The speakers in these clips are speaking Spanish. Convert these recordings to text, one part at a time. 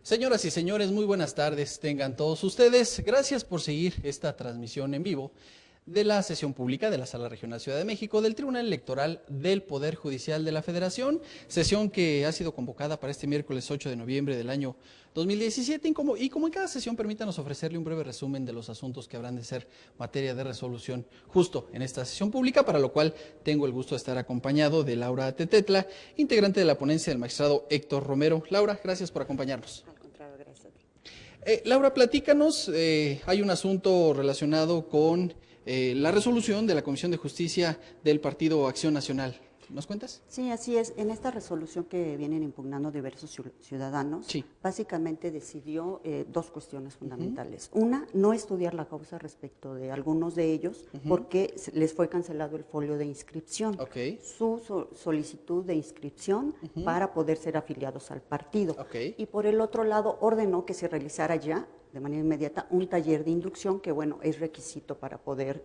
Señoras y señores, muy buenas tardes tengan todos ustedes. Gracias por seguir esta transmisión en vivo de la sesión pública de la Sala Regional Ciudad de México del Tribunal Electoral del Poder Judicial de la Federación, sesión que ha sido convocada para este miércoles 8 de noviembre del año 2017 y como en cada sesión permítanos ofrecerle un breve resumen de los asuntos que habrán de ser materia de resolución justo en esta sesión pública, para lo cual tengo el gusto de estar acompañado de Laura Tetetla, integrante de la ponencia del magistrado Héctor Romero. Laura, gracias por acompañarnos. Laura, platícanos, hay un asunto relacionado con la resolución de la Comisión de Justicia del Partido Acción Nacional. ¿Nos cuentas? Sí, así es. En esta resolución que vienen impugnando diversos ciudadanos, sí, básicamente decidió dos cuestiones fundamentales. Una, no estudiar la causa respecto de algunos de ellos porque les fue cancelado el folio de inscripción. Su solicitud de inscripción para poder ser afiliados al partido. Y por el otro lado, ordenó que se realizara ya de manera inmediata un taller de inducción que, bueno, es requisito para poder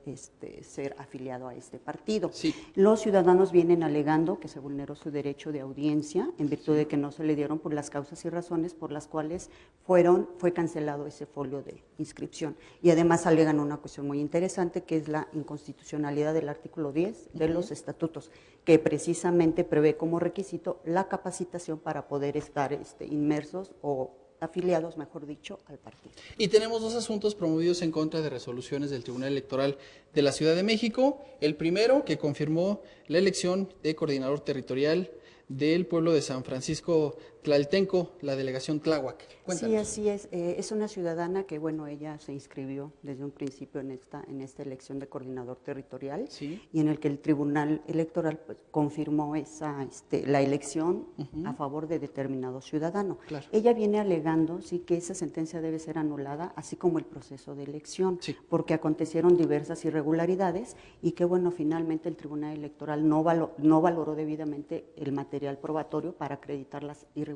ser afiliado a este partido. Sí. Los ciudadanos vienen alegando que se vulneró su derecho de audiencia en virtud de que no se le dieron por las causas y razones por las cuales fue cancelado ese folio de inscripción. Y además alegan una cuestión muy interesante, que es la inconstitucionalidad del artículo 10 de los estatutos, que precisamente prevé como requisito la capacitación para poder estar inmersos o afiliados, mejor dicho, al partido. Y tenemos dos asuntos promovidos en contra de resoluciones del Tribunal Electoral de la Ciudad de México. El primero, que confirmó la elección de coordinador territorial del pueblo de San Francisco Tlaltenco, la delegación Tláhuac. Cuéntanos. Sí, así es. Es una ciudadana que, bueno, ella se inscribió desde un principio en esta elección de coordinador territorial, y en el que el Tribunal Electoral pues, confirmó la elección a favor de determinado ciudadano. Claro. Ella viene alegando que esa sentencia debe ser anulada, así como el proceso de elección, porque acontecieron diversas irregularidades y que, bueno, finalmente el Tribunal Electoral no valoró debidamente el material probatorio para acreditar las irregularidades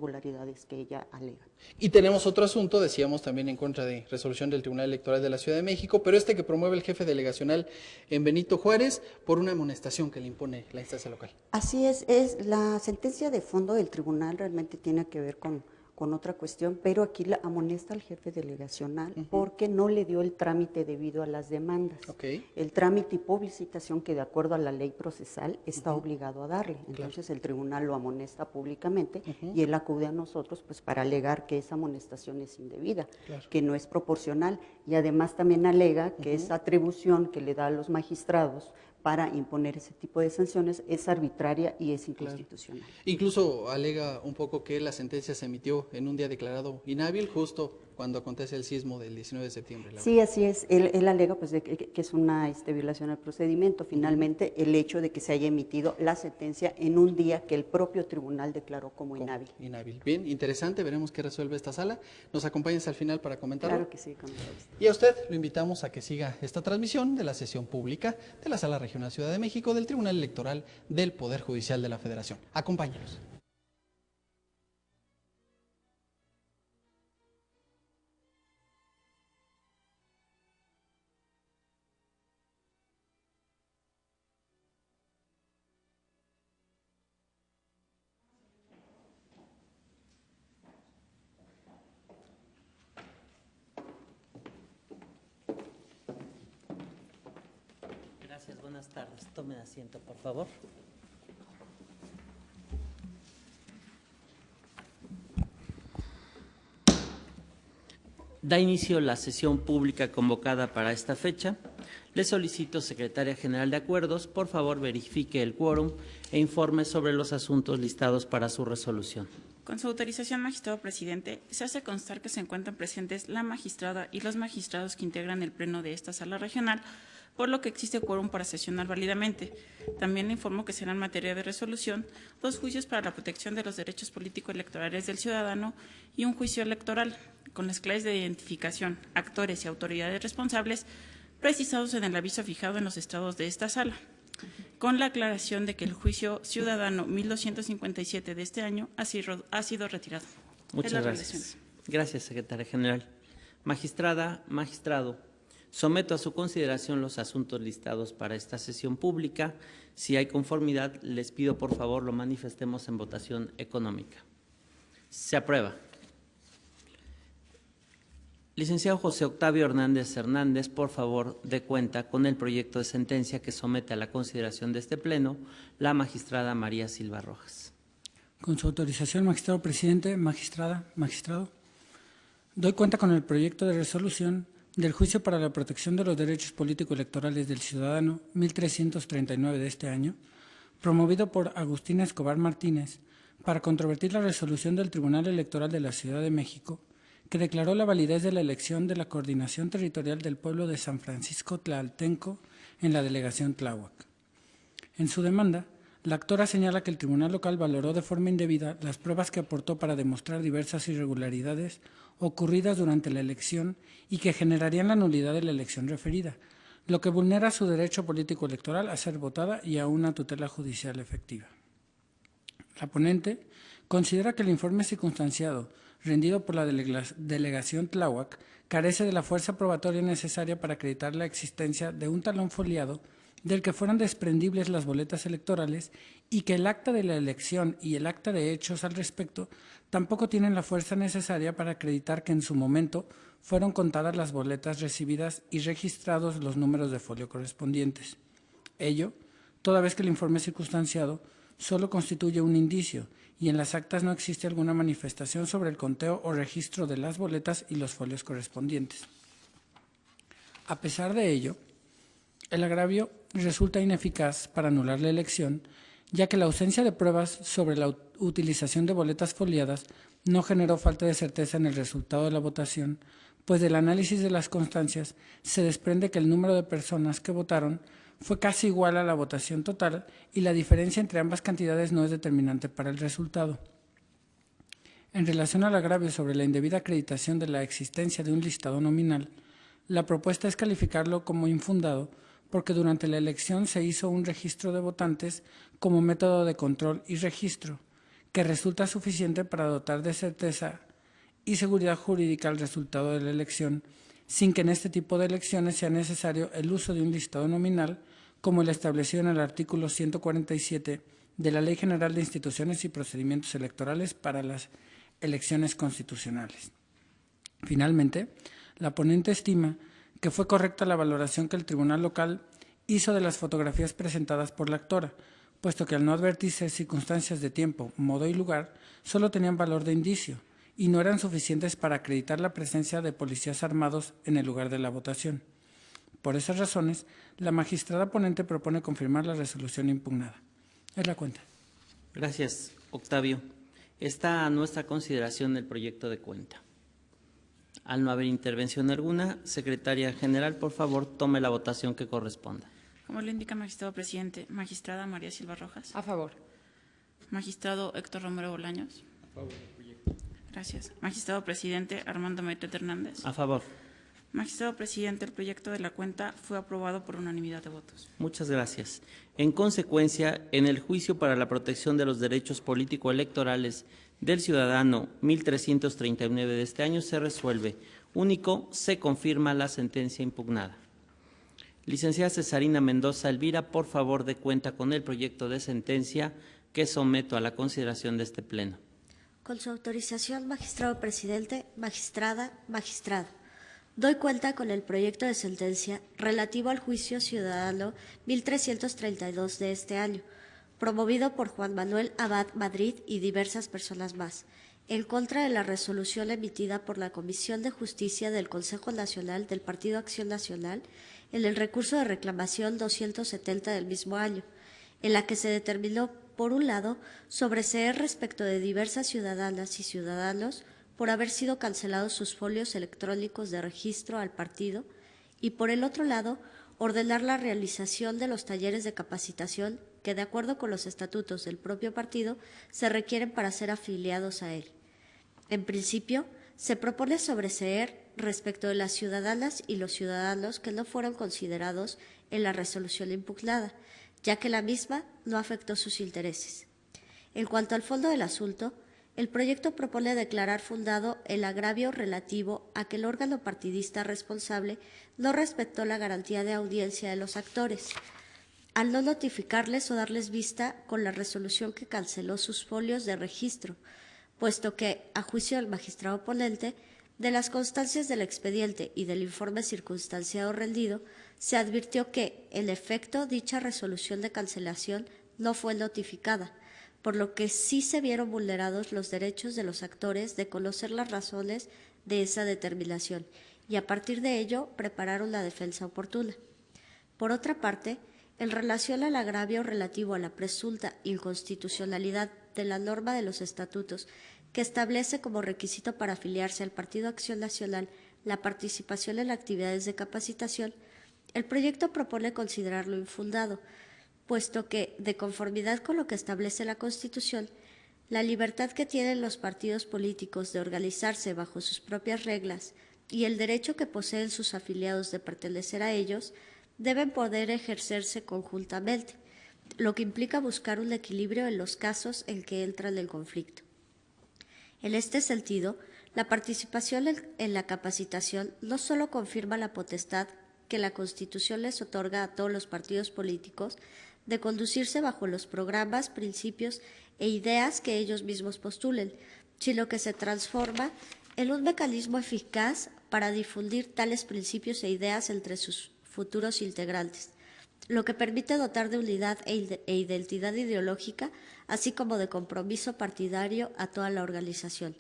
que ella alega. Y tenemos otro asunto, decíamos también en contra de resolución del Tribunal Electoral de la Ciudad de México, pero que promueve el jefe delegacional en Benito Juárez por una amonestación que le impone la instancia local. Así es la sentencia de fondo del tribunal realmente tiene que ver con otra cuestión, pero aquí la amonesta al jefe delegacional porque no le dio el trámite debido a las demandas. El trámite y publicitación que de acuerdo a la ley procesal está obligado a darle. Entonces el tribunal lo amonesta públicamente y él acude a nosotros pues para alegar que esa amonestación es indebida, que no es proporcional, y además también alega que esa atribución que le da a los magistrados para imponer ese tipo de sanciones es arbitraria y es inconstitucional. Incluso alega un poco que la sentencia se emitió en un día declarado inhábil, justo cuando acontece el sismo del 19 de septiembre. Sí, así es. Él alega pues, que es una violación al procedimiento. Finalmente, el hecho de que se haya emitido la sentencia en un día que el propio tribunal declaró como inhábil. Bien, interesante. Veremos qué resuelve esta sala. ¿Nos acompañas al final para comentarlo? Claro que sí. Y a usted lo invitamos a que siga esta transmisión de la sesión pública de la Sala Regional Ciudad de México del Tribunal Electoral del Poder Judicial de la Federación. Acompáñenos. Gracias, buenas tardes. Tomen asiento, por favor. Da inicio la sesión pública convocada para esta fecha. Le solicito, Secretaria General de Acuerdos, por favor verifique el quórum e informe sobre los asuntos listados para su resolución. Con su autorización, magistrado presidente, se hace constar que se encuentran presentes la magistrada y los magistrados que integran el pleno de esta sala regional, por lo que existe quórum para sesionar válidamente. También le informo que serán materia de resolución 2 juicios para la protección de los derechos político-electorales del ciudadano y un juicio electoral, con las claves de identificación, actores y autoridades responsables precisados en el aviso fijado en los estados de esta sala, con la aclaración de que el juicio ciudadano 1257 de este año ha sido retirado. Muchas gracias. Gracias, Secretaria General. Magistrada, magistrado, someto a su consideración los asuntos listados para esta sesión pública. Si hay conformidad, les pido por favor lo manifestemos en votación económica. Se aprueba. Licenciado José Octavio Hernández Hernández, por favor, dé cuenta con el proyecto de sentencia que somete a la consideración de este Pleno la magistrada María Silva Rojas. Con su autorización, magistrado presidente, magistrado, doy cuenta con el proyecto de resolución del Juicio para la Protección de los Derechos Político-Electorales del Ciudadano 1339 de este año, promovido por Agustín Escobar Martínez, para controvertir la resolución del Tribunal Electoral de la Ciudad de México, que declaró la validez de la elección de la Coordinación Territorial del Pueblo de San Francisco Tlaltenco en la delegación Tláhuac. En su demanda, la actora señala que el tribunal local valoró de forma indebida las pruebas que aportó para demostrar diversas irregularidades ocurridas durante la elección y que generarían la nulidad de la elección referida, lo que vulnera su derecho político electoral a ser votada y a una tutela judicial efectiva. La ponente considera que el informe circunstanciado rendido por la delegación Tláhuac carece de la fuerza probatoria necesaria para acreditar la existencia de un talón foliado del que fueran desprendibles las boletas electorales y que el acta de la elección y el acta de hechos al respecto tampoco tienen la fuerza necesaria para acreditar que en su momento fueron contadas las boletas recibidas y registrados los números de folio correspondientes. Ello, toda vez que el informe circunstanciado solo constituye un indicio y en las actas no existe alguna manifestación sobre el conteo o registro de las boletas y los folios correspondientes. A pesar de ello, el agravio resulta ineficaz para anular la elección, ya que la ausencia de pruebas sobre la utilización de boletas foliadas no generó falta de certeza en el resultado de la votación, pues del análisis de las constancias se desprende que el número de personas que votaron fue casi igual a la votación total y la diferencia entre ambas cantidades no es determinante para el resultado. En relación al agravio sobre la indebida acreditación de la existencia de un listado nominal, la propuesta es calificarlo como infundado porque durante la elección se hizo un registro de votantes como método de control y registro, que resulta suficiente para dotar de certeza y seguridad jurídica al resultado de la elección, sin que en este tipo de elecciones sea necesario el uso de un listado nominal, como el establecido en el artículo 147 de la Ley General de Instituciones y Procedimientos Electorales para las elecciones constitucionales. Finalmente, la ponente estima que fue correcta la valoración que el tribunal local hizo de las fotografías presentadas por la actora, puesto que al no advertirse circunstancias de tiempo, modo y lugar, solo tenían valor de indicio y no eran suficientes para acreditar la presencia de policías armados en el lugar de la votación. Por esas razones, la magistrada ponente propone confirmar la resolución impugnada. Es la cuenta. Gracias, Octavio. Está a nuestra consideración el proyecto de cuenta. Al no haber intervención alguna, Secretaria General, por favor, tome la votación que corresponda. Como lo indica magistrado presidente, magistrada María Silva Rojas. A favor. Magistrado Héctor Romero Bolaños. A favor del proyecto. Gracias. Magistrado presidente Armando Maite Hernández. A favor. Magistrado presidente, el proyecto de la cuenta fue aprobado por unanimidad de votos. Muchas gracias. En consecuencia, en el Juicio para la Protección de los Derechos Político-Electorales del Ciudadano 1339 de este año se resuelve. Único, se confirma la sentencia impugnada. Licenciada Cesarina Mendoza Elvira, por favor, dé cuenta con el proyecto de sentencia que someto a la consideración de este Pleno. Con su autorización, magistrado presidente, magistrado, doy cuenta con el proyecto de sentencia relativo al juicio ciudadano 1332 de este año, promovido por Juan Manuel Abad Madrid y diversas personas más, en contra de la resolución emitida por la Comisión de Justicia del Consejo Nacional del Partido Acción Nacional en el recurso de reclamación 270 del mismo año, en la que se determinó, por un lado, sobreseer respecto de diversas ciudadanas y ciudadanos por haber sido cancelados sus folios electrónicos de registro al partido y, por el otro lado, ordenar la realización de los talleres de capacitación que, de acuerdo con los estatutos del propio partido, se requieren para ser afiliados a él. En principio, se propone sobreseer respecto de las ciudadanas y los ciudadanos que no fueron considerados en la resolución impugnada, ya que la misma no afectó sus intereses. En cuanto al fondo del asunto, el proyecto propone declarar fundado el agravio relativo a que el órgano partidista responsable no respetó la garantía de audiencia de los actores, al no notificarles o darles vista con la resolución que canceló sus folios de registro, puesto que, a juicio del magistrado ponente, De las constancias del expediente y del informe circunstanciado rendido, se advirtió que, en efecto, dicha resolución de cancelación no fue notificada, por lo que sí se vieron vulnerados los derechos de los actores de conocer las razones de esa determinación y a partir de ello prepararon la defensa oportuna. Por otra parte, en relación al agravio relativo a la presunta inconstitucionalidad de la norma de los estatutos que establece como requisito para afiliarse al Partido Acción Nacional la participación en actividades de capacitación, el proyecto propone considerarlo infundado, puesto que, de conformidad con lo que establece la Constitución, la libertad que tienen los partidos políticos de organizarse bajo sus propias reglas y el derecho que poseen sus afiliados de pertenecer a ellos deben poder ejercerse conjuntamente, lo que implica buscar un equilibrio en los casos en que entran en conflicto. En este sentido, la participación en la capacitación no solo confirma la potestad que la Constitución les otorga a todos los partidos políticos de conducirse bajo los programas, principios e ideas que ellos mismos postulen, sino que se transforma en un mecanismo eficaz para difundir tales principios e ideas entre sus futuros integrantes, lo que permite dotar de unidad e identidad ideológica, así como de compromiso partidario a toda la organización.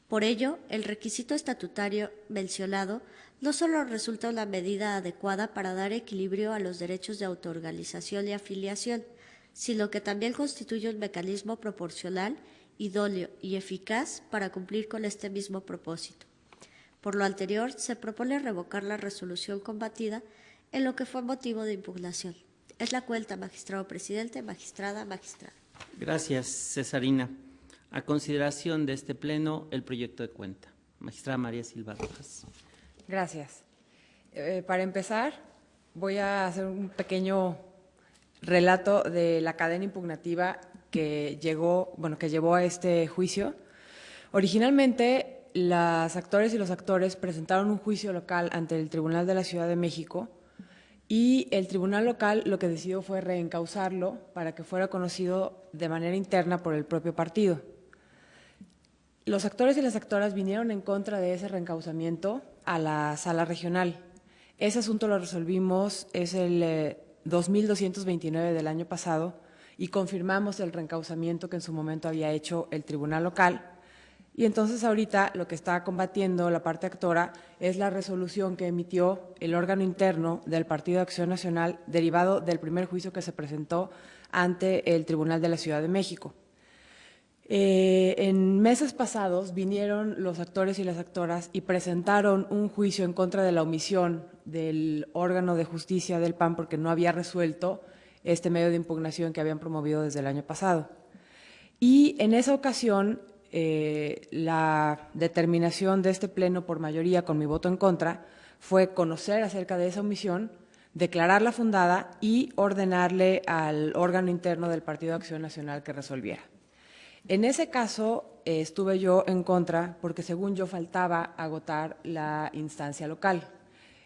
Por ello, el requisito estatutario mencionado no solo resulta una medida adecuada para dar equilibrio a los derechos de autoorganización y afiliación, sino que también constituye un mecanismo proporcional, idóneo y eficaz para cumplir con este mismo propósito. Por lo anterior, se propone revocar la resolución combatida en lo que fue motivo de impugnación. Es la cuenta, magistrado presidente, magistrada, magistrado. Gracias, Cesarina. A consideración de este Pleno, el proyecto de cuenta. Magistrada María Silva Rojas. Gracias. Para empezar, voy a hacer un pequeño relato de la cadena impugnativa que llevó a este juicio. Originalmente, las actores y los actores presentaron un juicio local ante el Tribunal de la Ciudad de México y el tribunal local lo que decidió fue reencauzarlo para que fuera conocido de manera interna por el propio partido. Los actores y las actoras vinieron en contra de ese reencauzamiento a la sala regional. Ese asunto lo resolvimos, es el 2229 del año pasado, y confirmamos el reencauzamiento que en su momento había hecho el tribunal local. Y entonces ahorita lo que está combatiendo la parte actora es la resolución que emitió el órgano interno del Partido de Acción Nacional derivado del primer juicio que se presentó ante el Tribunal de la Ciudad de México. En meses pasados vinieron los actores y las actoras y presentaron un juicio en contra de la omisión del órgano de justicia del PAN porque no había resuelto este medio de impugnación que habían promovido desde el año pasado. Y en esa ocasión, la determinación de este Pleno por mayoría con mi voto en contra fue conocer acerca de esa omisión, declararla fundada y ordenarle al órgano interno del Partido de Acción Nacional que resolviera. En ese caso estuve yo en contra porque según yo faltaba agotar la instancia local,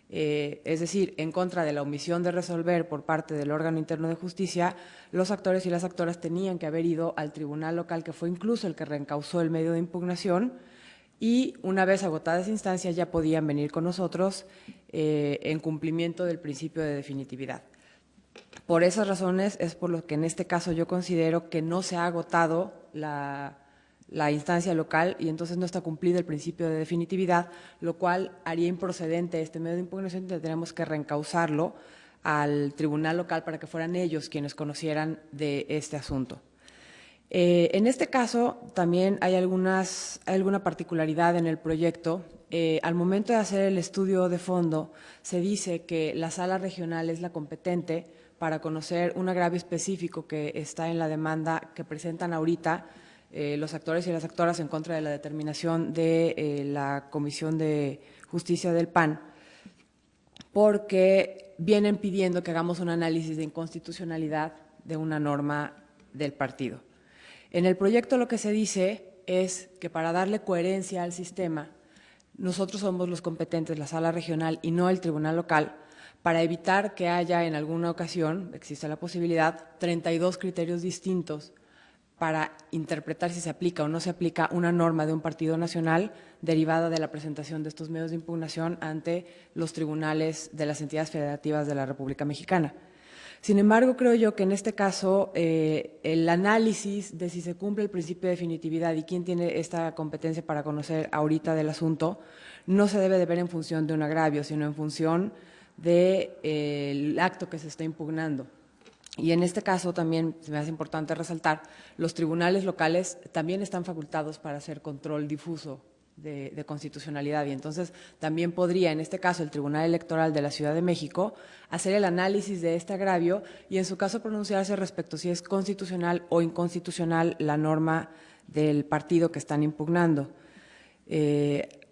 es decir, en contra de la omisión de resolver por parte del órgano interno de justicia, los actores y las actoras tenían que haber ido al tribunal local, que fue incluso el que reencauzó el medio de impugnación, y una vez agotada esa instancia ya podían venir con nosotros en cumplimiento del principio de definitividad. Por esas razones es por lo que en este caso yo considero que no se ha agotado la instancia local y entonces no está cumplido el principio de definitividad, lo cual haría improcedente este medio de impugnación y tendríamos que reencauzarlo al tribunal local para que fueran ellos quienes conocieran de este asunto. En este caso también hay alguna particularidad en el proyecto. Al momento de hacer el estudio de fondo se dice que la sala regional es la competente para conocer un agravio específico que está en la demanda que presentan ahorita los actores y las actoras en contra de la determinación de la Comisión de Justicia del PAN, porque vienen pidiendo que hagamos un análisis de inconstitucionalidad de una norma del partido. En el proyecto lo que se dice es que para darle coherencia al sistema, nosotros somos los competentes, la sala regional y no el tribunal local, para evitar que haya en alguna ocasión, existe la posibilidad, 32 criterios distintos para interpretar si se aplica o no se aplica una norma de un partido nacional derivada de la presentación de estos medios de impugnación ante los tribunales de las entidades federativas de la República Mexicana. Sin embargo, creo yo que en este caso el análisis de si se cumple el principio de definitividad y quién tiene esta competencia para conocer ahorita del asunto no se debe de ver en función de un agravio, sino en función del acto que se está impugnando. Y en este caso también se me hace importante resaltar, los tribunales locales también están facultados para hacer control difuso de constitucionalidad y entonces también podría, en este caso, el Tribunal Electoral de la Ciudad de México hacer el análisis de este agravio y en su caso pronunciarse respecto si es constitucional o inconstitucional la norma del partido que están impugnando.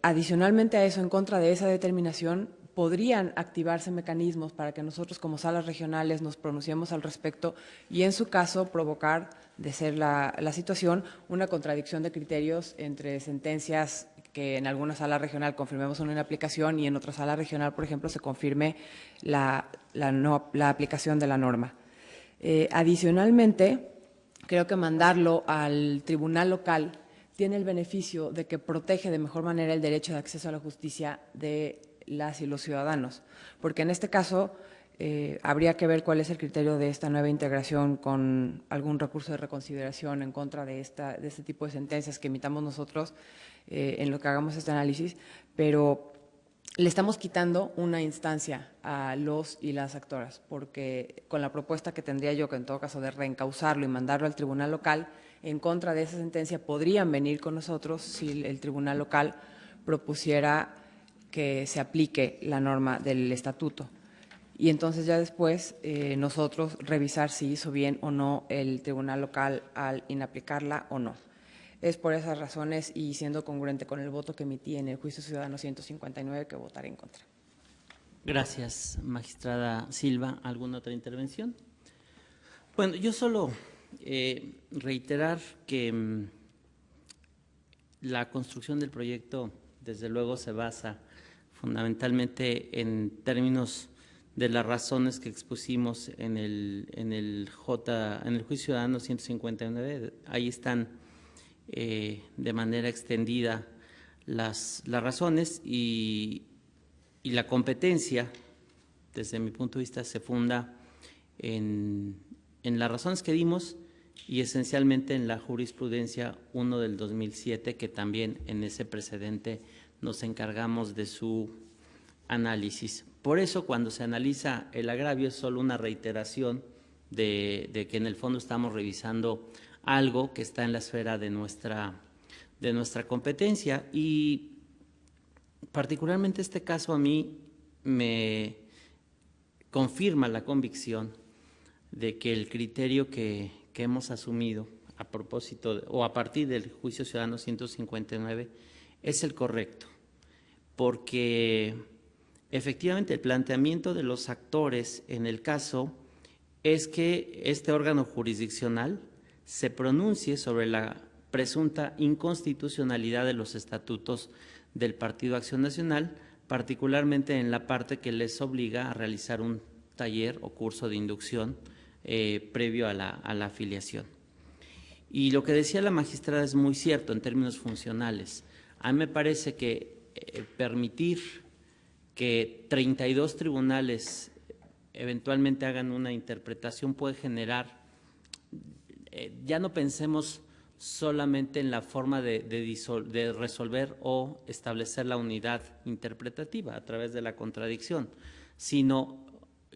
Adicionalmente a eso, en contra de esa determinación, podrían activarse mecanismos para que nosotros como salas regionales nos pronunciemos al respecto y en su caso provocar, de ser la situación, una contradicción de criterios entre sentencias que en alguna sala regional confirmemos una inaplicación y en otra sala regional, por ejemplo, se confirme la aplicación de la norma. Adicionalmente, creo que mandarlo al tribunal local tiene el beneficio de que protege de mejor manera el derecho de acceso a la justicia de las y los ciudadanos, porque en este caso habría que ver cuál es el criterio de esta nueva integración con algún recurso de reconsideración en contra de este tipo de sentencias que emitamos nosotros en lo que hagamos este análisis, pero le estamos quitando una instancia a los y las actoras, porque con la propuesta que tendría yo, que en todo caso de reencauzarlo y mandarlo al tribunal local, en contra de esa sentencia podrían venir con nosotros si el tribunal local propusiera que se aplique la norma del estatuto. Y entonces ya después nosotros revisar si hizo bien o no el tribunal local al inaplicarla o no. Es por esas razones y siendo congruente con el voto que emití en el juicio ciudadano 159 que votaré en contra. Gracias, magistrada Silva. ¿Alguna otra intervención? Bueno, yo solo reiterar que la construcción del proyecto desde luego se basa fundamentalmente en términos de las razones que expusimos en el juicio ciudadano 159. Ahí están de manera extendida las razones y la competencia, desde mi punto de vista, se funda en las razones que dimos y esencialmente en la jurisprudencia 1 del 2007, que también en ese precedente nos encargamos de su análisis. Por eso, cuando se analiza el agravio, es solo una reiteración de que en el fondo estamos revisando algo que está en la esfera de nuestra competencia y particularmente este caso a mí me confirma la convicción de que el criterio que hemos asumido a propósito o a partir del juicio ciudadano 159 es el correcto, porque efectivamente el planteamiento de los actores en el caso es que este órgano jurisdiccional se pronuncie sobre la presunta inconstitucionalidad de los estatutos del Partido Acción Nacional, particularmente en la parte que les obliga a realizar un taller o curso de inducción previo a la afiliación. Y lo que decía la magistrada es muy cierto en términos funcionales. A mí me parece que permitir que 32 tribunales eventualmente hagan una interpretación puede generar, ya no pensemos solamente en la forma de resolver o establecer la unidad interpretativa a través de la contradicción, sino,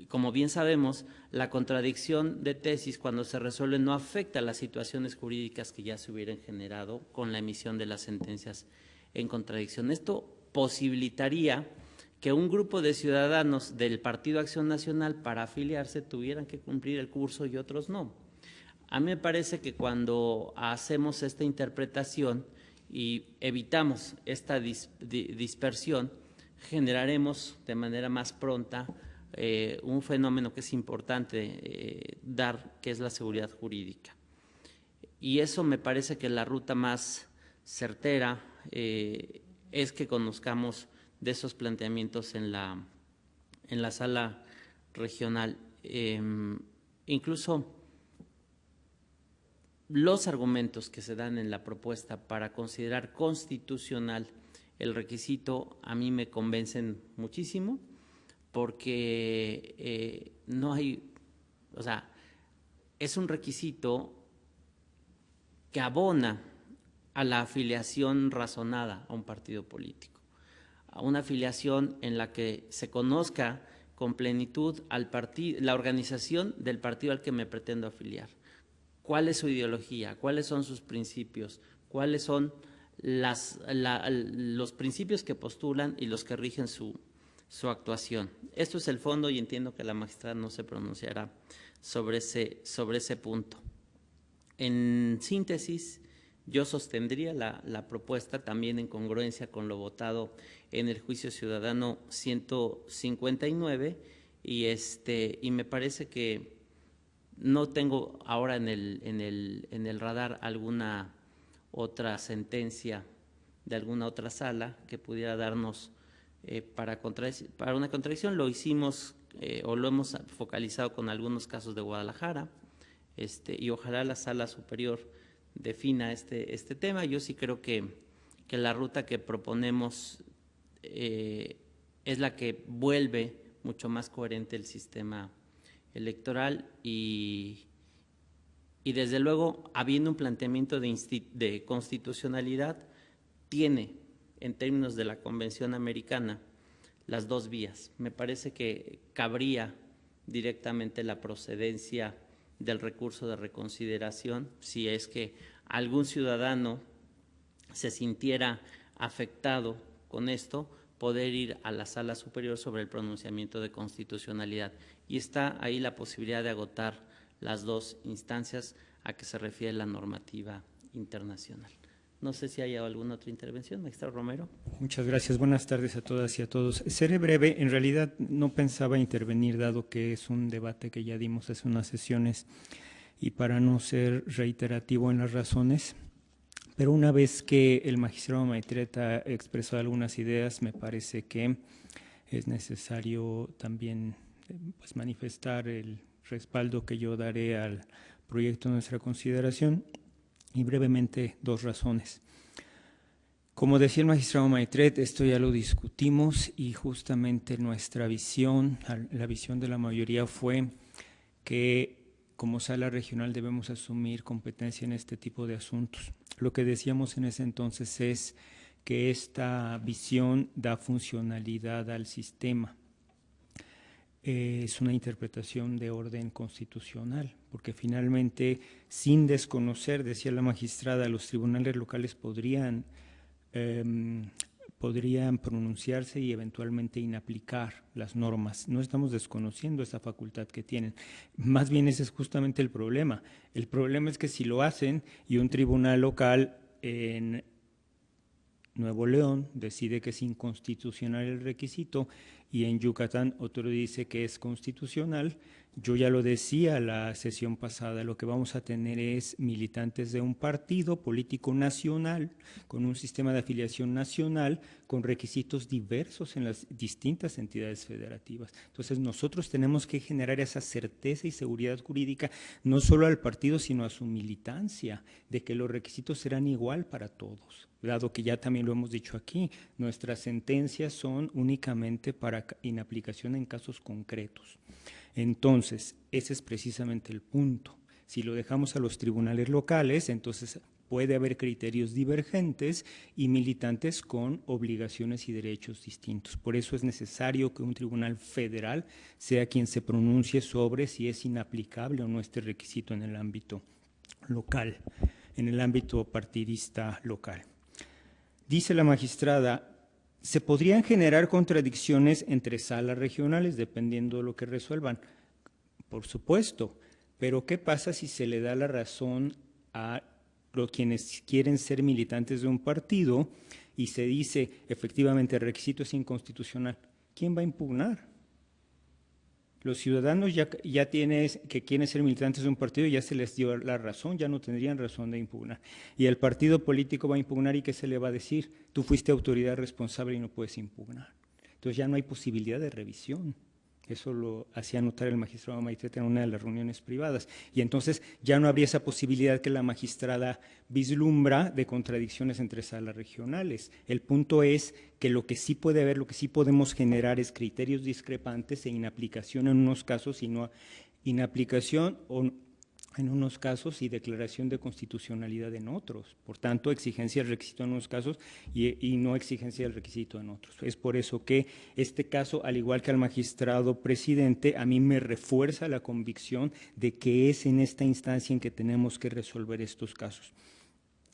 como bien sabemos, la contradicción de tesis cuando se resuelve no afecta a las situaciones jurídicas que ya se hubieran generado con la emisión de las sentencias en contradicción. Esto posibilitaría que un grupo de ciudadanos del Partido Acción Nacional para afiliarse tuvieran que cumplir el curso y otros no. A mí me parece que cuando hacemos esta interpretación y evitamos esta dispersión, generaremos de manera más pronta un fenómeno que es importante dar, que es la seguridad jurídica. Y eso me parece que la ruta más certera es que conozcamos de esos planteamientos en la sala regional. Incluso los argumentos que se dan en la propuesta para considerar constitucional el requisito a mí me convencen muchísimo, porque no hay, o sea, es un requisito que abona a la afiliación razonada a un partido político, a una afiliación en la que se conozca con plenitud al partido, la organización del partido al que me pretendo afiliar. ¿Cuál es su ideología? ¿Cuáles son sus principios? ¿Cuáles son los principios que postulan y los que rigen su actuación? Esto es el fondo y entiendo que la magistrada no se pronunciará sobre ese punto. En síntesis, yo sostendría la propuesta también en congruencia con lo votado en el juicio ciudadano 159 y me parece que no tengo ahora en el radar alguna otra sentencia de alguna otra sala que pudiera darnos para una contradicción. Lo hicimos o lo hemos focalizado con algunos casos de Guadalajara, y ojalá la sala superior defina este tema. Yo sí creo que la ruta que proponemos es la que vuelve mucho más coherente el sistema electoral y desde luego, habiendo un planteamiento de constitucionalidad, tiene, en términos de la Convención Americana, las dos vías. Me parece que cabría directamente la procedencia del recurso de reconsideración si es que algún ciudadano se sintiera afectado con esto, poder ir a la Sala Superior sobre el pronunciamiento de constitucionalidad. Y está ahí la posibilidad de agotar las dos instancias a que se refiere la normativa internacional. No sé si hay alguna otra intervención, magistrado Romero. Muchas gracias. Buenas tardes a todas y a todos. Seré breve. En realidad no pensaba intervenir, dado que es un debate que ya dimos hace unas sesiones, y para no ser reiterativo en las razones, pero una vez que el magistrado Maitret ha expresado algunas ideas, me parece que es necesario también pues, manifestar el respaldo que yo daré al proyecto de nuestra consideración, y brevemente dos razones. Como decía el magistrado Maitret, esto ya lo discutimos y justamente nuestra visión, la visión de la mayoría fue que como sala regional debemos asumir competencia en este tipo de asuntos. Lo que decíamos en ese entonces es que esta visión da funcionalidad al sistema. Es una interpretación de orden constitucional, porque finalmente, sin desconocer, decía la magistrada, los tribunales locales podrían pronunciarse y eventualmente inaplicar las normas. No estamos desconociendo esa facultad que tienen. Más bien ese es justamente el problema. El problema es que si lo hacen y un tribunal local en Nuevo León decide que es inconstitucional el requisito y en Yucatán otro dice que es constitucional, yo ya lo decía la sesión pasada, lo que vamos a tener es militantes de un partido político nacional, con un sistema de afiliación nacional, con requisitos diversos en las distintas entidades federativas. Entonces nosotros tenemos que generar esa certeza y seguridad jurídica, no solo al partido, sino a su militancia, de que los requisitos serán igual para todos. Dado que ya también lo hemos dicho aquí, nuestras sentencias son únicamente para inaplicación en casos concretos. Entonces, ese es precisamente el punto. Si lo dejamos a los tribunales locales, entonces puede haber criterios divergentes y militantes con obligaciones y derechos distintos. Por eso es necesario que un tribunal federal sea quien se pronuncie sobre si es inaplicable o no este requisito en el ámbito local, en el ámbito partidista local. Dice la magistrada, se podrían generar contradicciones entre salas regionales dependiendo de lo que resuelvan. Por supuesto, pero ¿qué pasa si se le da la razón a quienes quieren ser militantes de un partido y se dice efectivamente el requisito es inconstitucional? ¿Quién va a impugnar? Los ciudadanos que quieren ser militantes de un partido ya se les dio la razón, ya no tendrían razón de impugnar. Y el partido político va a impugnar y ¿qué se le va a decir? Tú fuiste autoridad responsable y no puedes impugnar. Entonces ya no hay posibilidad de revisión. Eso lo hacía notar el magistrado Maitreter en una de las reuniones privadas. Y entonces ya no habría esa posibilidad que la magistrada vislumbra de contradicciones entre salas regionales. El punto es que lo que sí puede haber, lo que sí podemos generar es criterios discrepantes e inaplicación en unos casos y no inaplicación o en unos casos y declaración de constitucionalidad en otros. Por tanto, exigencia del requisito en unos casos y no exigencia del requisito en otros. Es por eso que este caso, al igual que al magistrado presidente, a mí me refuerza la convicción de que es en esta instancia en que tenemos que resolver estos casos.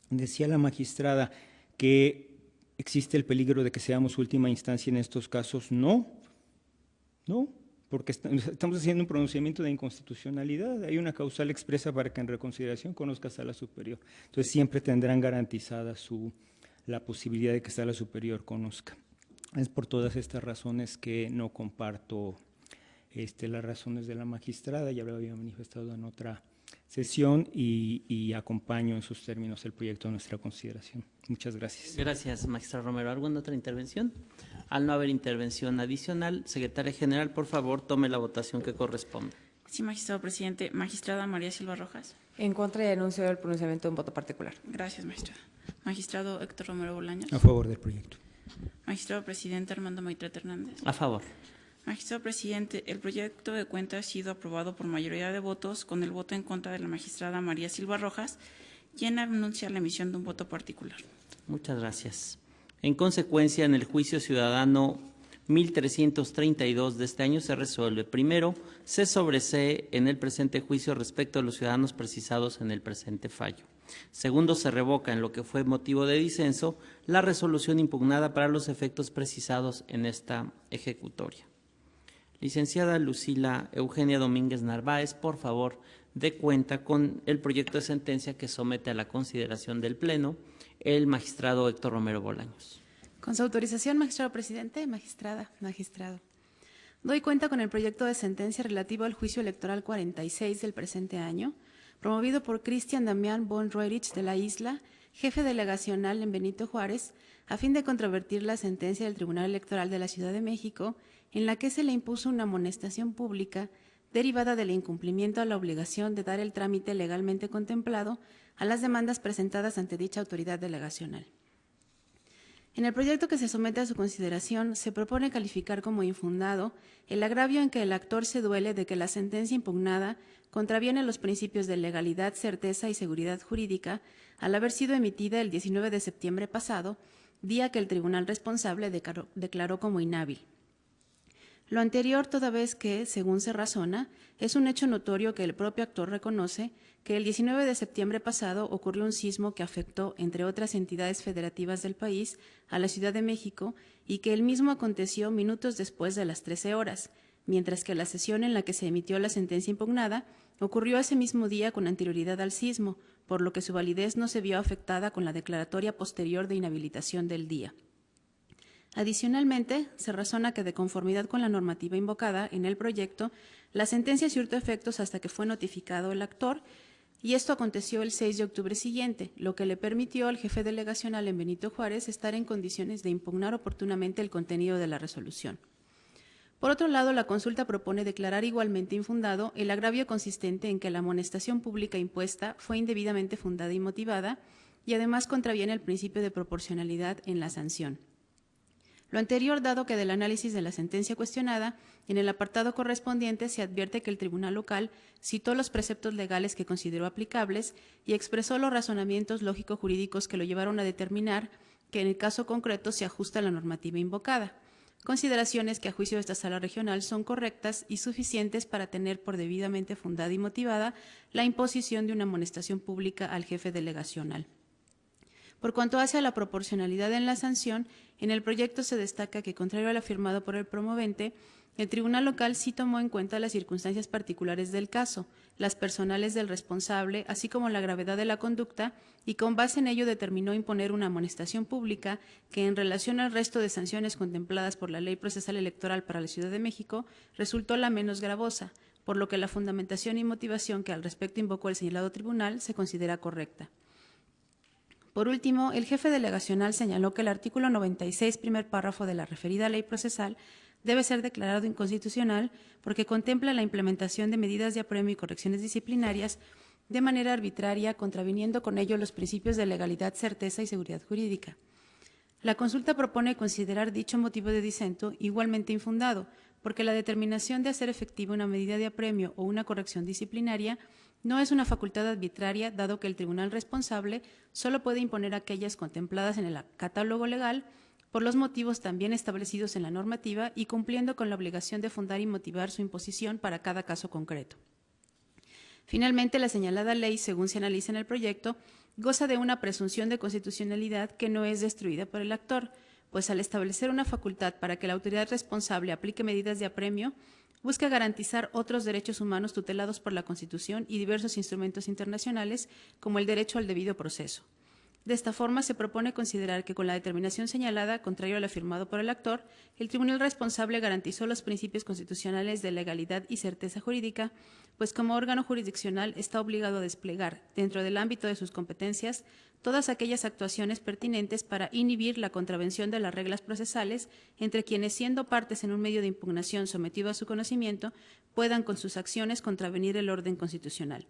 Decía la magistrada que existe el peligro de que seamos última instancia en estos casos. No, porque estamos haciendo un pronunciamiento de inconstitucionalidad. Hay una causal expresa para que en reconsideración conozca Sala Superior. Entonces siempre tendrán garantizada la posibilidad de que Sala Superior conozca. Es por todas estas razones que no comparto las razones de la magistrada, ya lo había manifestado en otra sesión y acompaño en sus términos el proyecto de nuestra consideración. Muchas gracias. Gracias, magistrado Romero. ¿Alguna otra intervención? Al no haber intervención adicional, secretaria general, por favor, tome la votación que corresponde. Sí, magistrado presidente. Magistrada María Silva Rojas. En contra y anuncio el pronunciamiento de un voto particular. Gracias, magistrada. Magistrado Héctor Romero Bolaños. A favor del proyecto. Magistrado presidente Armando Maitreter Hernández. A favor. Magistrado presidente, el proyecto de cuenta ha sido aprobado por mayoría de votos con el voto en contra de la magistrada María Silva Rojas, quien anuncia la emisión de un voto particular. Muchas gracias. En consecuencia, en el juicio ciudadano 1332 de este año se resuelve. Primero, se sobresee en el presente juicio respecto a los ciudadanos precisados en el presente fallo. Segundo, se revoca en lo que fue motivo de disenso la resolución impugnada para los efectos precisados en esta ejecutoria. Licenciada Lucila Eugenia Domínguez Narváez, por favor, dé cuenta con el proyecto de sentencia que somete a la consideración del Pleno el magistrado Héctor Romero Bolaños. Con su autorización, magistrado presidente, magistrado. Doy cuenta con el proyecto de sentencia relativo al juicio electoral 46 del presente año, promovido por Cristian Damián von Roerich de la Isla, jefe delegacional en Benito Juárez, a fin de controvertir la sentencia del Tribunal Electoral de la Ciudad de México, en la que se le impuso una amonestación pública derivada del incumplimiento a la obligación de dar el trámite legalmente contemplado a las demandas presentadas ante dicha autoridad delegacional. En el proyecto que se somete a su consideración, se propone calificar como infundado el agravio en que el actor se duele de que la sentencia impugnada contraviene los principios de legalidad, certeza y seguridad jurídica al haber sido emitida el 19 de septiembre pasado, día que el tribunal responsable declaró como inhábil. Lo anterior toda vez que, según se razona, es un hecho notorio que el propio actor reconoce que el 19 de septiembre pasado ocurrió un sismo que afectó, entre otras entidades federativas del país, a la Ciudad de México y que el mismo aconteció minutos después de las 13 horas, mientras que la sesión en la que se emitió la sentencia impugnada ocurrió ese mismo día con anterioridad al sismo, por lo que su validez no se vio afectada con la declaratoria posterior de inhabilitación del día. Adicionalmente, se razona que de conformidad con la normativa invocada en el proyecto, la sentencia surtió efectos hasta que fue notificado el actor, y esto aconteció el 6 de octubre siguiente, lo que le permitió al jefe delegacional en Benito Juárez estar en condiciones de impugnar oportunamente el contenido de la resolución. Por otro lado, la consulta propone declarar igualmente infundado el agravio consistente en que la amonestación pública impuesta fue indebidamente fundada y motivada, y además contraviene el principio de proporcionalidad en la sanción. Lo anterior, dado que del análisis de la sentencia cuestionada, en el apartado correspondiente se advierte que el tribunal local citó los preceptos legales que consideró aplicables y expresó los razonamientos lógico-jurídicos que lo llevaron a determinar que en el caso concreto se ajusta a la normativa invocada. Consideraciones que a juicio de esta sala regional son correctas y suficientes para tener por debidamente fundada y motivada la imposición de una amonestación pública al jefe delegacional. Por cuanto hace a la proporcionalidad en la sanción, en el proyecto se destaca que, contrario a lo afirmado por el promovente, el tribunal local sí tomó en cuenta las circunstancias particulares del caso, las personales del responsable, así como la gravedad de la conducta, y con base en ello determinó imponer una amonestación pública que, en relación al resto de sanciones contempladas por la Ley Procesal Electoral para la Ciudad de México, resultó la menos gravosa, por lo que la fundamentación y motivación que al respecto invocó el señalado tribunal se considera correcta. Por último, el jefe delegacional señaló que el artículo 96, primer párrafo de la referida ley procesal, debe ser declarado inconstitucional porque contempla la implementación de medidas de apremio y correcciones disciplinarias de manera arbitraria, contraviniendo con ello los principios de legalidad, certeza y seguridad jurídica. La consulta propone considerar dicho motivo de disento igualmente infundado, porque la determinación de hacer efectiva una medida de apremio o una corrección disciplinaria no es una facultad arbitraria, dado que el tribunal responsable solo puede imponer aquellas contempladas en el catálogo legal por los motivos también establecidos en la normativa y cumpliendo con la obligación de fundar y motivar su imposición para cada caso concreto. Finalmente, la señalada ley, según se analiza en el proyecto, goza de una presunción de constitucionalidad que no es destruida por el actor, pues al establecer una facultad para que la autoridad responsable aplique medidas de apremio, busca garantizar otros derechos humanos tutelados por la Constitución y diversos instrumentos internacionales, como el derecho al debido proceso. De esta forma, se propone considerar que con la determinación señalada, contrario a lo afirmado por el actor, el tribunal responsable garantizó los principios constitucionales de legalidad y certeza jurídica, pues como órgano jurisdiccional está obligado a desplegar, dentro del ámbito de sus competencias, todas aquellas actuaciones pertinentes para inhibir la contravención de las reglas procesales entre quienes, siendo partes en un medio de impugnación sometido a su conocimiento, puedan con sus acciones contravenir el orden constitucional.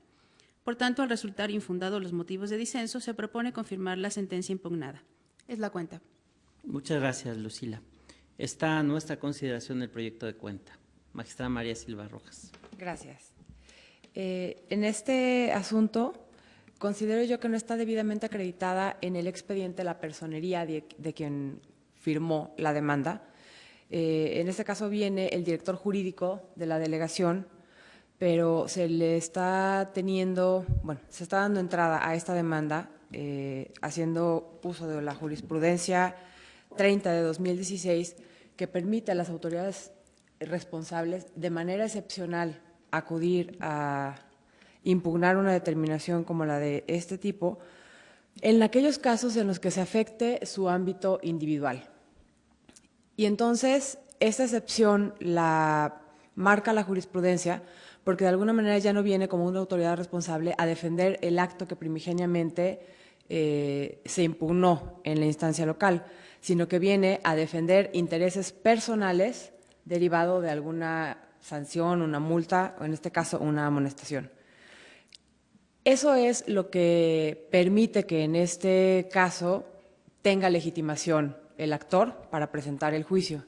Por tanto, al resultar infundados los motivos de disenso, se propone confirmar la sentencia impugnada. Es la cuenta. Muchas gracias, Lucila. Está a nuestra consideración el proyecto de cuenta. Magistrada María Silva Rojas. Gracias. En este asunto, considero yo que no está debidamente acreditada en el expediente la personería de quien firmó la demanda. En este caso viene el director jurídico de la delegación, pero se le está se está dando entrada a esta demanda haciendo uso de la jurisprudencia 30 de 2016 que permite a las autoridades responsables de manera excepcional acudir a impugnar una determinación como la de este tipo en aquellos casos en los que se afecte su ámbito individual. Y entonces esta excepción la marca la jurisprudencia porque de alguna manera ya no viene como una autoridad responsable a defender el acto que primigeniamente se impugnó en la instancia local, sino que viene a defender intereses personales derivado de alguna sanción, una multa o en este caso una amonestación. Eso es lo que permite que en este caso tenga legitimación el actor para presentar el juicio.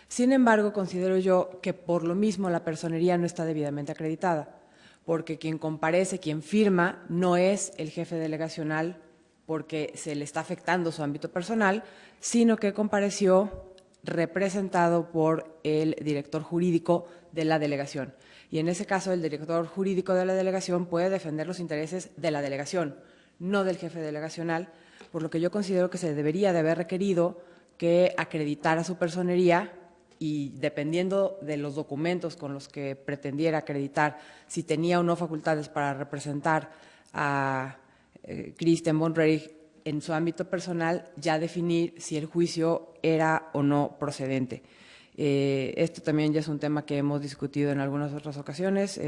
Sin embargo, considero yo que por lo mismo la personería no está debidamente acreditada, porque quien comparece, quien firma, no es el jefe delegacional porque se le está afectando su ámbito personal, sino que compareció representado por el director jurídico de la delegación. Y en ese caso, el director jurídico de la delegación puede defender los intereses de la delegación, no del jefe delegacional, por lo que yo considero que se debería de haber requerido que acreditara su personería y dependiendo de los documentos con los que pretendiera acreditar si tenía o no facultades para representar a Christian von Reyck en su ámbito personal, ya definir si el juicio era o no procedente. Esto también ya es un tema que hemos discutido en algunas otras ocasiones.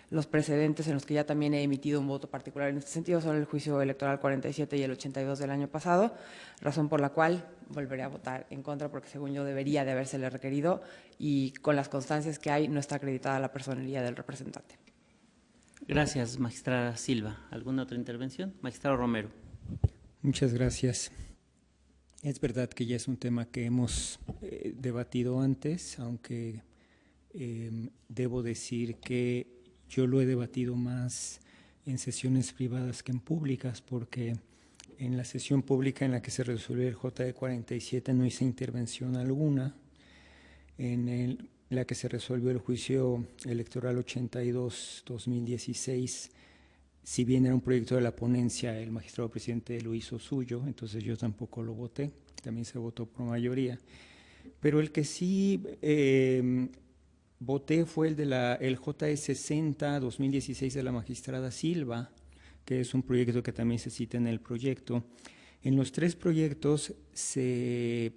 Los precedentes en los que ya también he emitido un voto particular en este sentido son el juicio electoral 47 y el 82 del año pasado, razón por la cual volveré a votar en contra porque según yo debería de habérsele requerido y con las constancias que hay no está acreditada la personería del representante. Gracias, magistrada Silva. ¿Alguna otra intervención? Magistrado Romero. Muchas gracias. Es verdad que ya es un tema que hemos debatido antes, aunque debo decir que yo lo he debatido más en sesiones privadas que en públicas, porque en la sesión pública en la que se resolvió el JE 47 no hice intervención alguna. En la que se resolvió el juicio electoral 82-2016, si bien era un proyecto de la ponencia, el magistrado presidente lo hizo suyo, entonces yo tampoco lo voté, también se votó por mayoría. Pero el que sí voté fue el JE 60-2016 de la magistrada Silva, que es un proyecto que también se cita en el proyecto. En los tres proyectos se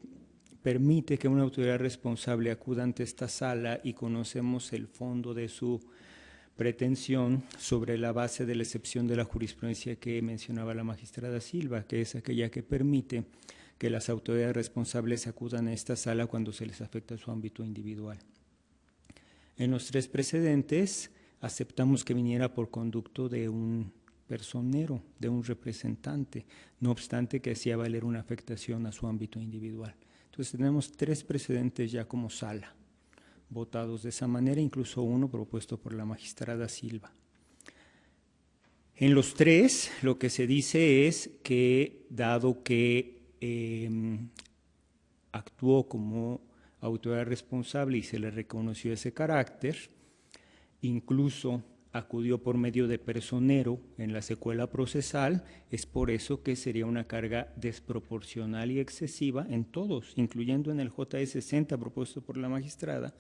permite que una autoridad responsable acuda ante esta sala y conocemos el fondo de su pretensión sobre la base de la excepción de la jurisprudencia que mencionaba la magistrada Silva, que es aquella que permite que las autoridades responsables acudan a esta sala cuando se les afecta su ámbito individual. En los 3 precedentes aceptamos que viniera por conducto de un personero, de un representante, no obstante que hacía valer una afectación a su ámbito individual. Entonces tenemos 3 precedentes ya como sala, votados de esa manera, incluso uno propuesto por la magistrada Silva. En los 3 lo que se dice es que, dado que actuó como autoridad responsable y se le reconoció ese carácter, incluso acudió por medio de personero en la secuela procesal, es por eso que sería una carga desproporcional y excesiva en todos, incluyendo en el JE 60 propuesto por la magistrada,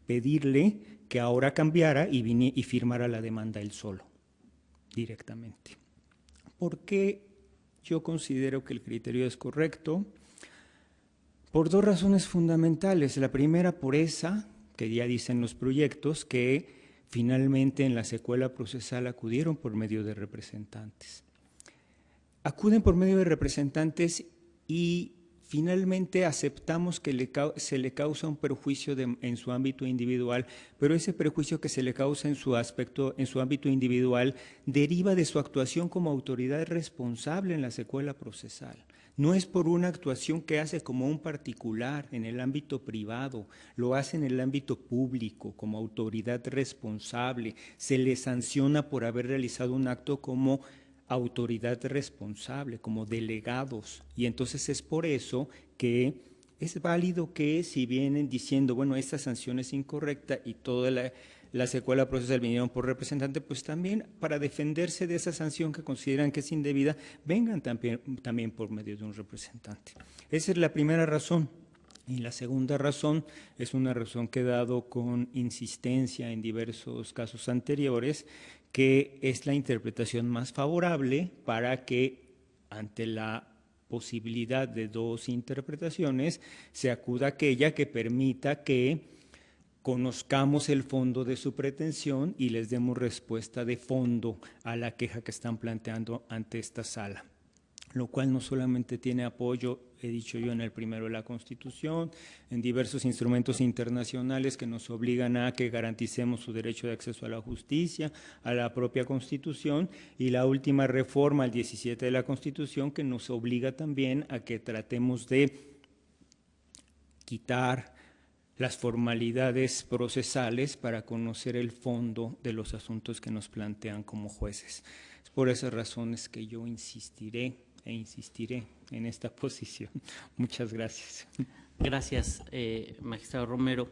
pedirle que ahora cambiara y firmara la demanda él solo, directamente. ¿Por qué yo considero que el criterio es correcto? Por 2 razones fundamentales. La primera, por esa, que ya dicen los proyectos, que finalmente en la secuela procesal acudieron por medio de representantes. Acuden por medio de representantes y finalmente aceptamos que se le causa un perjuicio en su ámbito individual, pero ese perjuicio que se le causa en su ámbito individual deriva de su actuación como autoridad responsable en la secuela procesal. No es por una actuación que hace como un particular en el ámbito privado, lo hace en el ámbito público como autoridad responsable, se le sanciona por haber realizado un acto como autoridad responsable, como delegados, y entonces es por eso que es válido que si vienen diciendo, bueno, esta sanción es incorrecta y toda la secuela procesal vinieron por representante, pues también para defenderse de esa sanción que consideran que es indebida, vengan también por medio de un representante. Esa es la primera razón. Y la segunda razón es una razón que he dado con insistencia en diversos casos anteriores, que es la interpretación más favorable para que ante la posibilidad de 2 interpretaciones se acuda a aquella que permita que conozcamos el fondo de su pretensión y les demos respuesta de fondo a la queja que están planteando ante esta sala, lo cual no solamente tiene apoyo, he dicho yo, en el primero de la Constitución, en diversos instrumentos internacionales que nos obligan a que garanticemos su derecho de acceso a la justicia, a la propia Constitución, y la última reforma, el 17 de la Constitución, que nos obliga también a que tratemos de quitar las formalidades procesales para conocer el fondo de los asuntos que nos plantean como jueces. Es por esas razones que yo insistiré en esta posición. Muchas gracias. Gracias, magistrado Romero.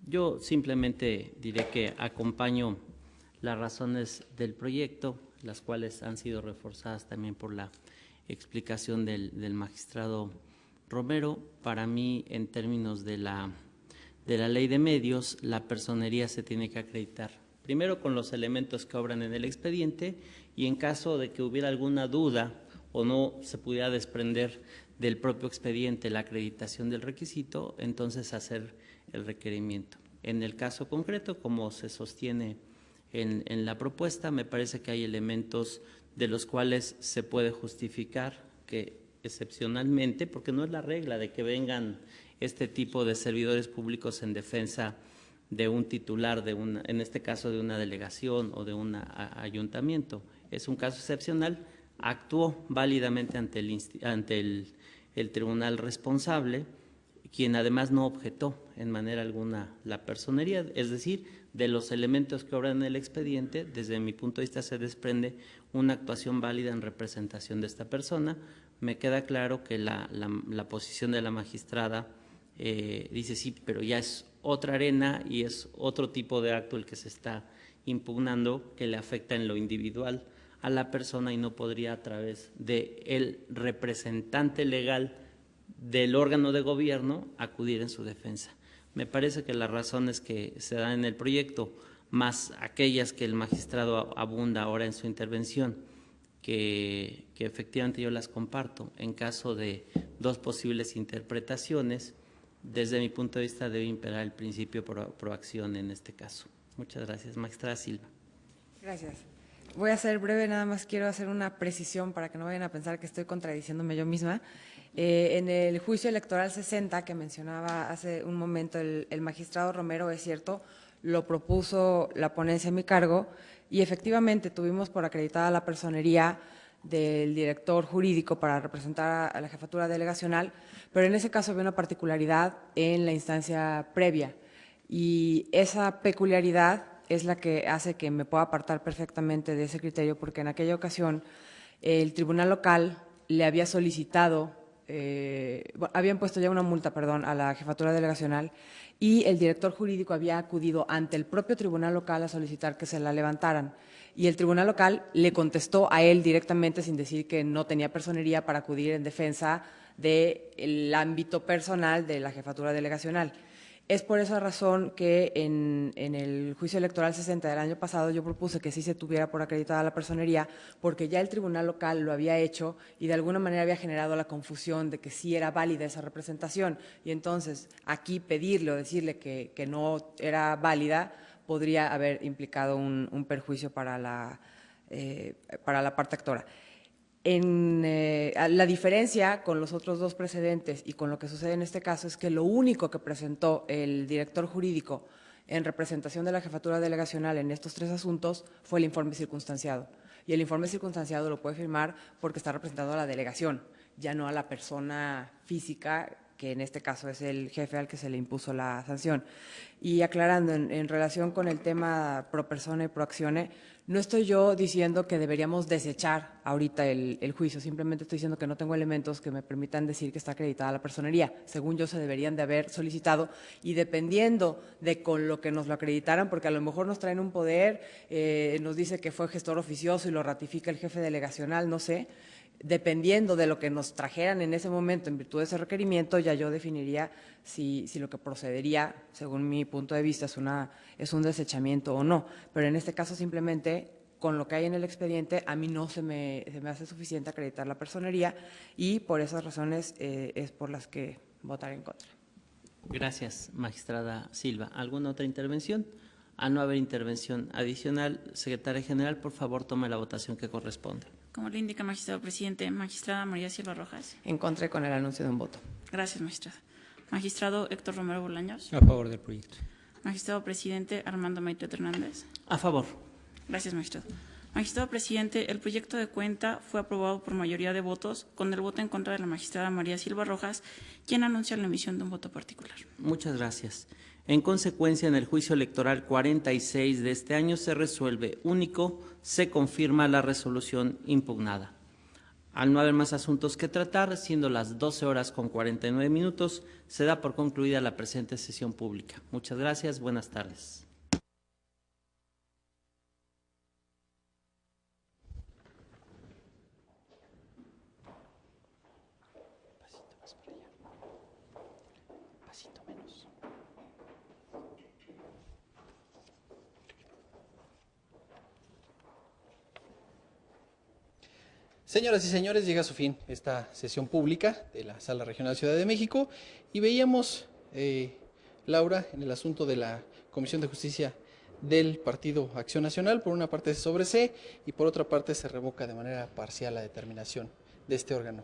Yo simplemente diré que acompaño las razones del proyecto, las cuales han sido reforzadas también por la explicación del magistrado Romero. Para mí, en términos de la ley de medios, la personería se tiene que acreditar primero con los elementos que obran en el expediente, y en caso de que hubiera alguna duda o no se pudiera desprender del propio expediente la acreditación del requisito, entonces hacer el requerimiento. En el caso concreto, como se sostiene en la propuesta, me parece que hay elementos de los cuales se puede justificar que excepcionalmente, porque no es la regla de que vengan este tipo de servidores públicos en defensa de un titular, en este caso de una delegación o de un ayuntamiento. Es un caso excepcional, actuó válidamente ante el tribunal responsable, quien además no objetó en manera alguna la personería, es decir, de los elementos que obran en el expediente, desde mi punto de vista se desprende una actuación válida en representación de esta persona. Me queda claro que la posición de la magistrada dice sí, pero ya es otra arena y es otro tipo de acto el que se está impugnando, que le afecta en lo individual a la persona y no podría a través del representante legal del órgano de gobierno acudir en su defensa. Me parece que las razones que se dan en el proyecto, más aquellas que el magistrado abunda ahora en su intervención, que efectivamente yo las comparto, en caso de 2 posibles interpretaciones, desde mi punto de vista debe imperar el principio pro acción en este caso. Muchas gracias. Magistrada Silva. Gracias. Voy a ser breve, nada más quiero hacer una precisión para que no vayan a pensar que estoy contradiciéndome yo misma. En el juicio electoral 60 que mencionaba hace un momento el magistrado Romero, es cierto, lo propuso la ponencia a mi cargo y efectivamente tuvimos por acreditada la personería del director jurídico para representar a la jefatura delegacional, pero en ese caso había una particularidad en la instancia previa y esa peculiaridad es la que hace que me pueda apartar perfectamente de ese criterio, porque en aquella ocasión el tribunal local le había solicitado, habían puesto ya una multa, perdón, a la jefatura delegacional y el director jurídico había acudido ante el propio tribunal local a solicitar que se la levantaran. Y el tribunal local le contestó a él directamente sin decir que no tenía personería para acudir en defensa del ámbito personal de la jefatura delegacional. Es por esa razón que en el juicio electoral 60 del año pasado yo propuse que sí se tuviera por acreditada la personería, porque ya el tribunal local lo había hecho y de alguna manera había generado la confusión de que sí era válida esa representación. Y entonces aquí pedirle o decirle que no era válida podría haber implicado un perjuicio para la parte actora. La diferencia con los otros dos precedentes y con lo que sucede en este caso es que lo único que presentó el director jurídico en representación de la jefatura delegacional en estos tres asuntos fue el informe circunstanciado. Y el informe circunstanciado lo puede firmar porque está representando a la delegación, ya no a la persona física, que en este caso es el jefe al que se le impuso la sanción. Y aclarando, en relación con el tema pro persona y pro actione, no estoy yo diciendo que deberíamos desechar ahorita el juicio, simplemente estoy diciendo que no tengo elementos que me permitan decir que está acreditada la personería. Según yo, se deberían de haber solicitado y dependiendo de con lo que nos lo acreditaran, porque a lo mejor nos traen un poder, nos dice que fue gestor oficioso y lo ratifica el jefe delegacional, no sé. Dependiendo de lo que nos trajeran en ese momento en virtud de ese requerimiento, ya yo definiría si lo que procedería, según mi punto de vista, es un desechamiento o no. Pero en este caso simplemente, con lo que hay en el expediente, a mí no se me hace suficiente acreditar la personería y por esas razones es por las que votaré en contra. Gracias, magistrada Silva. ¿Alguna otra intervención? Al no haber intervención adicional, secretaria general, por favor, tome la votación que corresponde. Como le indica, magistrado presidente, magistrada María Silva Rojas. En contra con el anuncio de un voto. Gracias, magistrada. Magistrado Héctor Romero Bolaños. A favor del proyecto. Magistrado presidente Armando Maite Hernández. A favor. Gracias, magistrado. Magistrado presidente, el proyecto de cuenta fue aprobado por mayoría de votos, con el voto en contra de la magistrada María Silva Rojas, quien anuncia la emisión de un voto particular. Muchas gracias. En consecuencia, en el juicio electoral 46 de este año se resuelve único, se confirma la resolución impugnada. Al no haber más asuntos que tratar, siendo las 12:49, se da por concluida la presente sesión pública. Muchas gracias, buenas tardes. Señoras y señores, llega a su fin esta sesión pública de la Sala Regional Ciudad de México y veíamos, Laura, en el asunto de la Comisión de Justicia del Partido Acción Nacional, por una parte se sobresee y por otra parte se revoca de manera parcial la determinación de este órgano.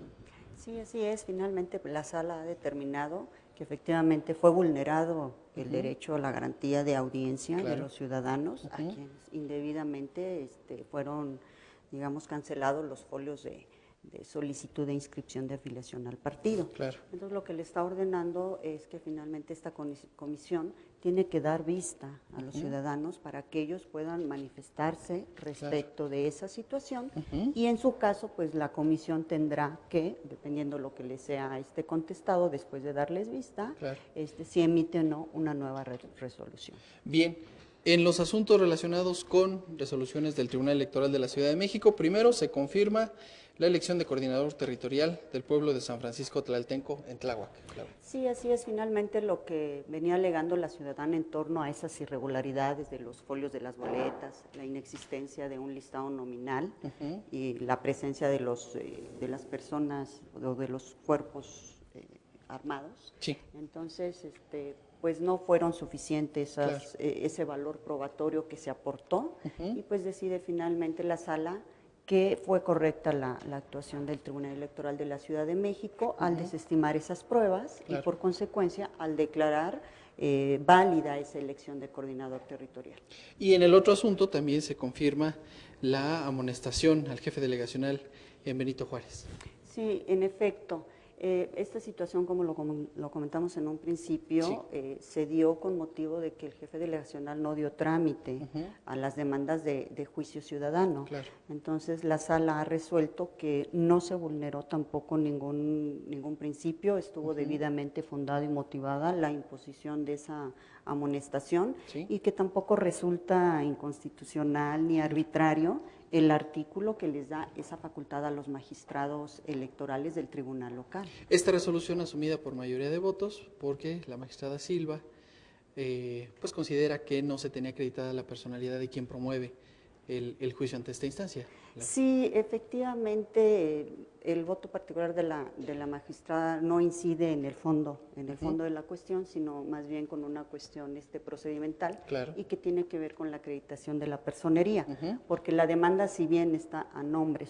Sí, así es. Finalmente la Sala ha determinado que efectivamente fue vulnerado el derecho a la garantía de audiencia de los ciudadanos, a quienes indebidamente fueron, digamos, cancelados los folios de solicitud de inscripción de afiliación al partido. Claro. Entonces, lo que le está ordenando es que finalmente esta comisión tiene que dar vista a los ciudadanos para que ellos puedan manifestarse respecto de esa situación y en su caso, pues la comisión tendrá que, dependiendo lo que les sea contestado después de darles vista, si emite o no una nueva resolución. Bien. En los asuntos relacionados con resoluciones del Tribunal Electoral de la Ciudad de México, primero se confirma la elección de coordinador territorial del pueblo de San Francisco Tlaltenco en Tláhuac. Sí, así es. Finalmente lo que venía alegando la ciudadana en torno a esas irregularidades de los folios de las boletas, la inexistencia de un listado nominal y la presencia de las personas o de los cuerpos armados. Sí. Entonces, pues no fueron suficientes ese valor probatorio que se aportó y pues decide finalmente la sala que fue correcta la actuación del Tribunal Electoral de la Ciudad de México al desestimar esas pruebas y por consecuencia al declarar válida esa elección de coordinador territorial. Y en el otro asunto también se confirma la amonestación al jefe delegacional en Benito Juárez. Sí, en efecto. Esta situación, como lo comentamos en un principio, se dio con motivo de que el jefe delegacional no dio trámite a las demandas de juicio ciudadano. Claro. Entonces, la sala ha resuelto que no se vulneró tampoco ningún principio, estuvo debidamente fundada y motivada la imposición de esa amonestación y que tampoco resulta inconstitucional ni arbitrario el artículo que les da esa facultad a los magistrados electorales del tribunal local. Esta resolución asumida por mayoría de votos porque la magistrada Silva pues considera que no se tenía acreditada la personalidad de quien promueve el juicio ante esta instancia. Sí, efectivamente, el voto particular de la magistrada no incide en el fondo de la cuestión, sino más bien con una cuestión procedimental y que tiene que ver con la acreditación de la personería, porque la demanda, si bien está a nombre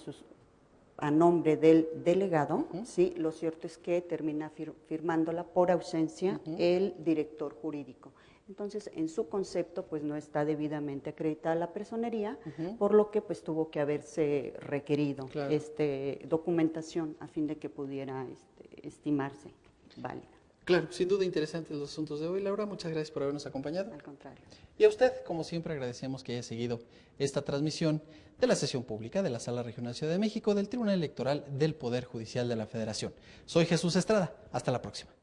del delegado, sí, lo cierto es que termina firmándola por ausencia el director jurídico. Entonces, en su concepto, pues no está debidamente acreditada la personería, por lo que pues tuvo que haberse requerido documentación a fin de que pudiera estimarse válida. Claro, sin duda interesantes los asuntos de hoy. Laura, muchas gracias por habernos acompañado. Al contrario. Y a usted, como siempre, agradecemos que haya seguido esta transmisión de la sesión pública de la Sala Regional Ciudad de México del Tribunal Electoral del Poder Judicial de la Federación. Soy Jesús Estrada. Hasta la próxima.